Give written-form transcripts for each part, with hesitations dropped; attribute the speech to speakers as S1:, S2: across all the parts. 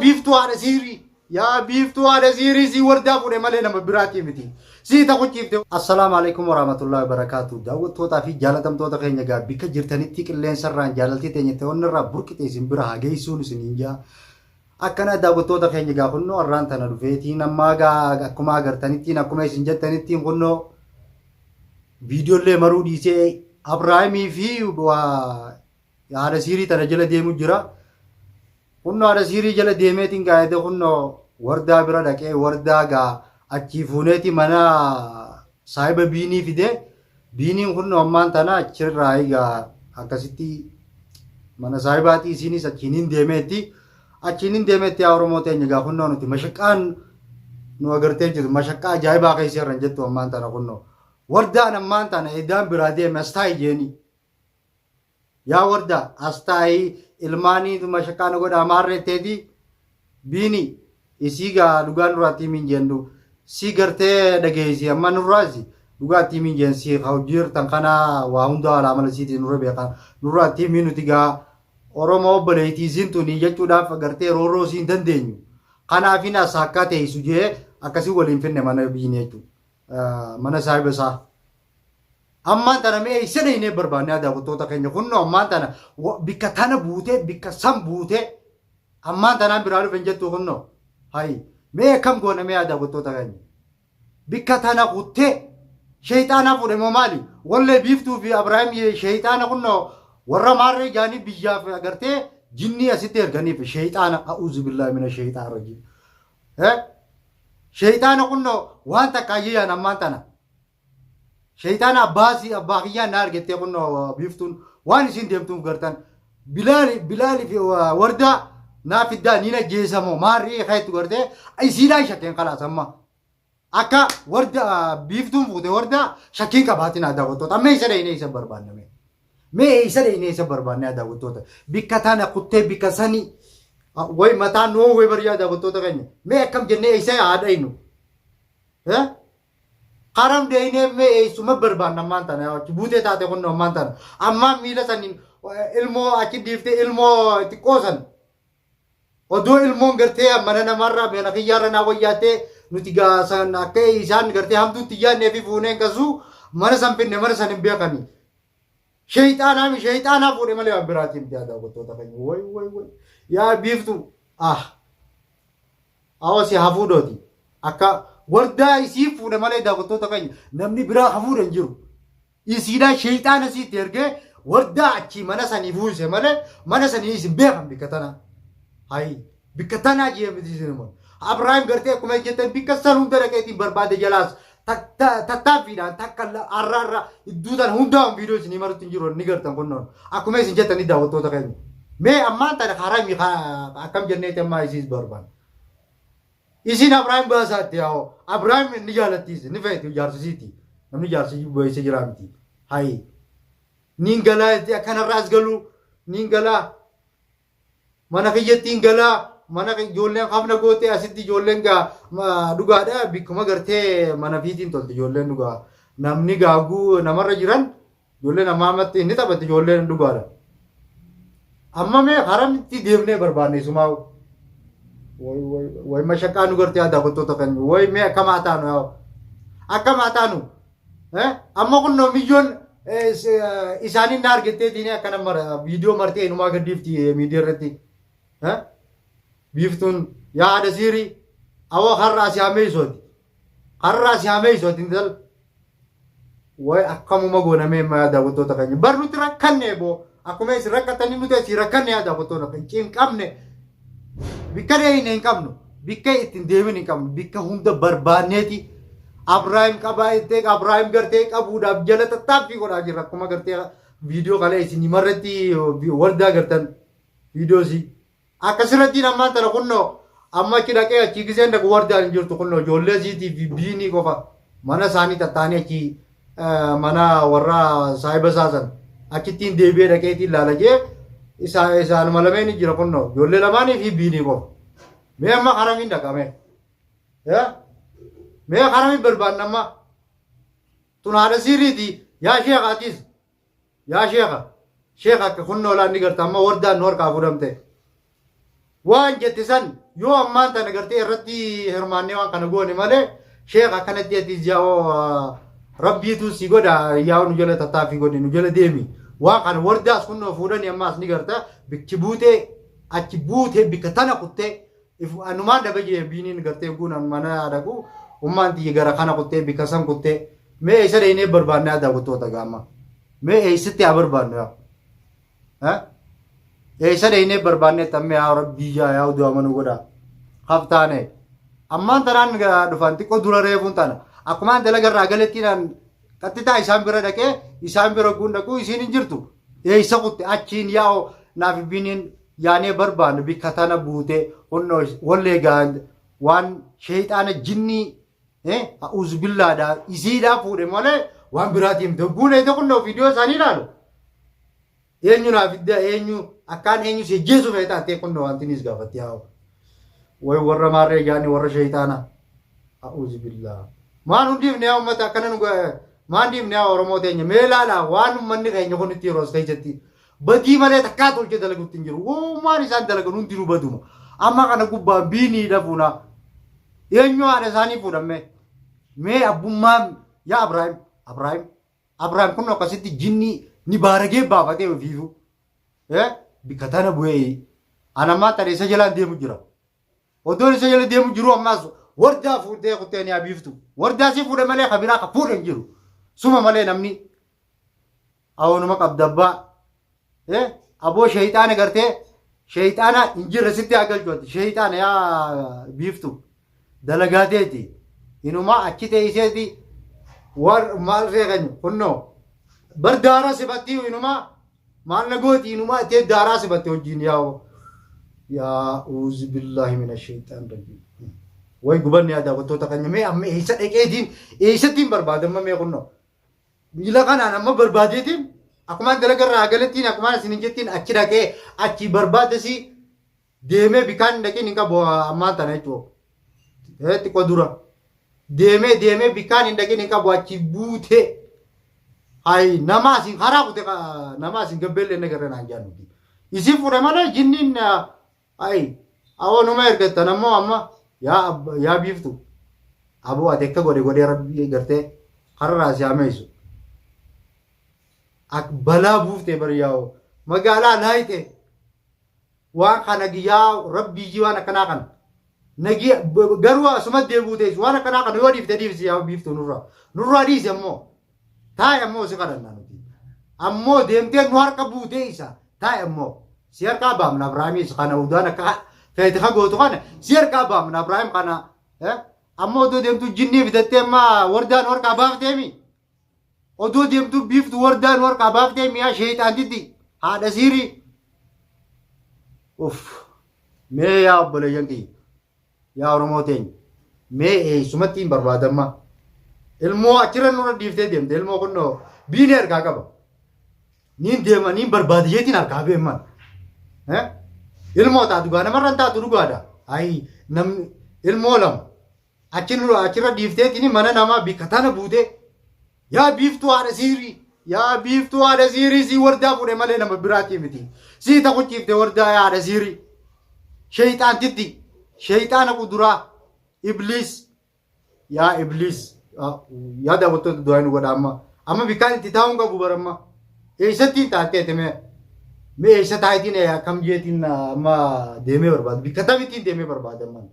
S1: بيفتو على سيري يا بيفتو على سيري سي وردا فوري مالي نما براتي متي سي تاكو تشيفتو. السلام عليكم ورحمة الله وبركاته. داود توتا في جالتم توتا خينيا غا بيكا جيرتاني تيك اللين سران جالتي تينيتي ونرا بركتي سمبرا هاجيسون سنينجا akkana daawwattoota keenya gaa kunno arraan tana dhufeetii nammaa gaa akkuma agartanitti akkuma isin jettanitti kunno viidiyoolee maruu dhiisee Abrahaamii fi haadha siirii tana jala deemu jira. Kunno haadha siirii jala deemeetiin gaayete kunno wardaa bira dhaqee wardaa gaa achii fuuneeti mana saahiba biinii fide biiniin kunno ammaan tana achirraa egaa akkasitti mana saahibaatii isiinis achiin deemeetti. Achinin deemetti Oromoo teenya gaa kunno nuti mashaqaan nu agartee jiru mashaqaa ajaa'ibaa keessa irran jettu ammaan tana kunno wardaan ammaan tana edaan biraa deeme astaayi jeeni yaa wardaa astaayi ilmaanii mashaqaa nu godha maarreetteeti biini isii gaa dhugaa nurraatti himin jennu si gartee dhageessi amma nurraasi dhugaatti himin jensi hawjiirtan kana waa hunda alaamala siitii nurra beekan nurraatti himin nuti gaa Oromoo obboleettii isintuuni jechuudhaaf agartee rooroo siin dandeenyu. Kanaafin as akka teessu jee akkasii waliin finne mana biinee jechuudha. Mana saahiba isaa. Ammaan tana mee isa dhayinee barbaannee daawwattoota keenya kunno ammaan tana bikka tana buutee bikka san buutee ammaan tanaan biraa dhufen jettu kunno. Hayi mee akkam goona mee daawwattoota keenya. Bikka tana kuttee sheexaana fuudhe moo maali? Wallee biiftuu fi Abrahaam sheexaana kunno. warra maarree jaanii biyyaaf agartee jinni asitti erganiif sheexaana a'uuzu billaahi mina sheexaan rajim sheexaana kunno waan takkaayyaan ammaan tana sheexaana abbaa kiyyaan na argettee kunno biiftuun waan isin deemtuuf gartan bilaali fi wardaa naa fiddaa nina geessamoo maarree kayetu gartee isiidhaan shakkeen kalaas amma akka wardaa biiftuun fuute wardaa shakkiin qabaatiin haa daawwattoota amma isa dhayinee isa barbaanname. Mee isa dhayinee isa barbaannee daawwattoota bikka tana kuttee bikka sanii way mataa noo way bariyaa daawwattoota keenya mee akkam jennee isa haadhaynu qaram dhayinee mee isuma barbaanna ammaan tana buutee taate kunno ammaan tana ammaa miila saniin ilmoo achi dhiiftee ilmoo xiqqoo san odoo ilmoon gartee mana namarraa meena kiyyaarra naa wayyaattee nuti gaasan akka isaan gartee hamtuutti yaadnee fi fuuneen kasuu mana san finne mana san hin beekanii. Shayxaanaa fuudhee malee waan biraatiin yaada gootota keenya way yaa biiftu awasi hafuudhooti akka wardaa isii fuudhe malee daawwattoota keenya namni biraa hafuudha hin jiru isiidhaan shayxaana isiitti ergee wardaa achii mana sanii fuuse malee mana sanii isin beekan bikka tanaa hayi bikka tanaa jeemiti isin immoo Abrahaam gartee akkuma jettan bikka san hunda dhaqeetiin barbaade jalaas tattaaffiidhaan takka arraarra idduutaan hundaa'uun viidiyoo isinii marutti hin jiru ni gartan kunnoon akkuma isin jettanii daawwattoota keenya mee ammaan tana haramii akkam jenneeti ammaa isiis barbaan isin Abrahaam baasaatti yaa'oo Abrahaam ni jaalattiis ni feeti jaarsisiiti namni jaarsisii bu'eessa jiraa miti hayi niin galaa akkanarraas galuu niin galaa mana kiyyattiin galaa mana ijoolleen qabna gootee asitti ijoolleen gaa dhugaadha bikkuma gartee mana fiitiin tolti ijoolleen dhugaa namni gaaguu namarra jiran ijoolleen ammaamatti inni taphatti ijoolleen dhugaadha. Amma mee haramitti deemnee barbaanne sumaa way mashaqaa nu gartee daawwattoota keenya way mee akkamaa taanu yaa akkamaa taanu amma kun nomiyyoon isaaniin na argattee diinee akkana viidiyoo martee inumaa gaddiifti miidiyaa irratti. Biiftuun yaa haadha siirii awwa har'aa si hameessooti intal way akkamuma goonamee yaa daawwattoota keenya bar nuti rakkanne boo akkuma isin rakkatanii nuti asii rakkanne yaa daawwattoota keenya hin qabne bikka deeyine hin qabnu bikka ittiin deemin hin qabnu bikka hunda barbaanneeti Abrahaam qabaa ittee Abrahaam gartee qabuudhaaf jala tattaaffii godhaa jirra akkuma gartee viidiyoo kalee isin himarratti wardaa gartan viidiyoosii. Akkasirratti ammaan tana kunno amma achi dhaqee achi giseen dhaqu wardaan hin jirtu kunno ijoollee isiitii fi biinii qofa mana isaanii tattaanii achi mana warra saahiba isaasan achittiin deebi'ee dhaqeetiin laalagee isaan malamee ni jira kunno ijoollee lamaanii fi biinii qofa mee amma haramiin dhaqame mee haramiin barbaanna amma tun haadha sirriiti yaa sheekaatis yaa sheeka akka kunno olaan ni garta amma wardaan nu harkaa fudhamte waan jette san yoo ammaan tana gartee irratti hirmaannee waan kana goone malee sheekh akkanatti ati jaa'oo rabbiitu si godha yaa'u nu jala tattaaffii godhe nu jala deemi waan kana wardaas kunnoo fuudhanii ammaas ni garta bikki buutee achi buutee bikka tana kuttee anumaan dabajee biiniin gartee guunan mana dhaqu ummaan tiyya gara kana kuttee bikka san kuttee mee eessa dhaqnee barbaannee daawwattoota gaama mee eessatti haa barbaannu yaa eessa dhaqnee barbaannee tammee yaa rabbii yaa uduu amanu godha haftaane ammaan tanaan dhufan xiqqoo dura reefuun tana akkumaan dalagarraa galettiidhaan qattitaa isaan bira dhaqee isaan bira guun dhaquu isiin hin jirtu eessa kutte achiin yaa'u naaf biiniin yaanee barbaannu bikka tana buutee wallee gaan waan sheexaana jinnii a'uuzu billaadhaa isiidhaa fuudhe malee waan biraatiin dogguun eete kunnoo viidiyoo isaanii ilaalu eenyu naaf idda eenyu akkaan eenyu si jeesu feetaa ta'e kunnoo wantinis gaafatti yaa'u way warra maarree jaanii warra sheexaana a'uuzu billaa maan hundiifne yaa ummata akkana nu maan diifne yaa oromoo teenya mee ilaalaa waan ummanni keenya kun itti yeroo as keessatti badii malee takkaa tolchee dalaguutti hin jiru uumaan isaan dalagan hundinuu baduma amma kana gubbaan biinii dhafuuna eenyu haadha isaanii fuudhamme mee abbummaan yaa Abrahaam kun akkasitti jinnii ni baaragee baafatee ofiifu bikka tana bu'ee anammaa tana isa jalaan deemu jira oddoon isa jala deemu jiru ammaas wardaa fuudhee kuttee ni abiiftu wardaa si fuudhe malee kabiraa ka fuudhe hin jiru suma malee namni awwanuma qabdabbaa aboo sheexaana gartee sheexaana hin jirre sitti agalchooti sheexaana yaa biiftu dalagaateeti inumaa achi teeyseeti war maal reeganyu kunnoo bar daaraa sibatti inumaa maal nagooti inumaa itee daaraa sibatti wajjin yaa'u yaa uuzu billaahi mina sheexaan rabbii way gubanni yaa daawwattoota keenya mee amma eessa dhaqeetiin eessattiin barbaadamma mee kunnoo miila kanaan amma barbaadeetiin akkumaan dalagarraa galettiin akkumaan isin jettiin achi dhaqee achi barbaadasi deemee bikaan dhaqeen hin qabu ammaan tana jechuudha xiqqoo dura deemee bikaan hin dhaqeen hin qabu achi buutee hay nama asin karaa kute nama asin gabbeellee nagarra naan jaanuti isin fuudhe malee jinniin hay awwanuma ergattan ammoo amma yaa biiftu aboo ati akka godhe rabbii gartee karraa si hameessu balaa buuftee bari yaa'u magaalaa laayite waan kana giyyaa rabbii waan akkanaa kana nagi garuu asuma deebuu teessu waan akkanaa kana yoo dhiifte yaa biiftu nurraa dhiise ammoo taa'e ammoo si kadhannaa nuti ammoo deemtee nu harka buutee isa taa'e ammoo si harkaa baamna Abrahaamis kana udaan akka feete ka gootu kana si harkaa baamna Abrahaam kana ammoo odoo deemtu jinnii fitattee ammaa wardaan harkaa baafteemi odoo deemtu biiftu wardaan harkaa baaftee mi'a sheexaantitti haadha siirii mee yaa obboleeyyan kiyya yaa oromoo teenya mee eessumatti hin barbaadamma ilmoo achirra nurra dhiiftee deemte ilmoo kunnoo biinee ergaa qaba niin deema niin barbaadiyyeetiin harkaa beemman ilmoo taatu gaa namarran taatu dhugaadha ayi namni ilmoo lama achirra dhiifteetiin mana namaa bikka tana buutee yaa biiftuu haadha siirii yaa biiftuu haadha siirii si wardaa fuudhe malee nama biraatii miti si taquchiifte wardaa yaa haadha siirii sheexaantitti sheexaana kuduraa ibliis yaa daawwattoota du'aa nu godha amma bikkaan itti taa'uun qabu baramma eessattiin taatteete mee eessa taayitiin akkam jeetiin amma deemee barbaadu bikka tamittiin deemee barbaadaman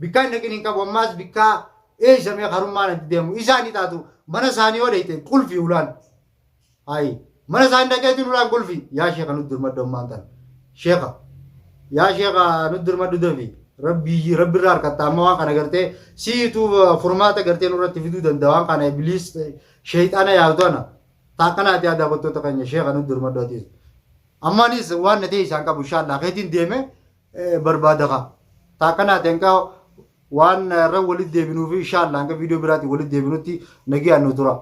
S1: bikkaan dhaqin hin qabu ammaas bikkaa eessa mee karummaan itti deemu isaanii taatu mana isaanii yoo dheeyte qulfii ulaan hayi mana isaanii dhaqeetiin ulaan qulfii yaa sheeka nutti dirmaddu ammaan tan sheeka yaa sheeka nutti dirmaddu dafi rabbiirraa harkatta amma waan kana gartee siituu furmaata gartee nurratti fiduu danda'a waan kana ibliis sheexaana yaadu ana taakkanaati yaa daawwattoota keenya sheeka nutti dirmaddu atiis ammaanis waan na ta'e isaan qabu inshaallah keetiin deeme barbaada kaa taakkanaati hanqa waan irra walitti deebinuufi inshaallah hanga viidiyoo biraatti walitti deebinutti nagiyaan nu tura.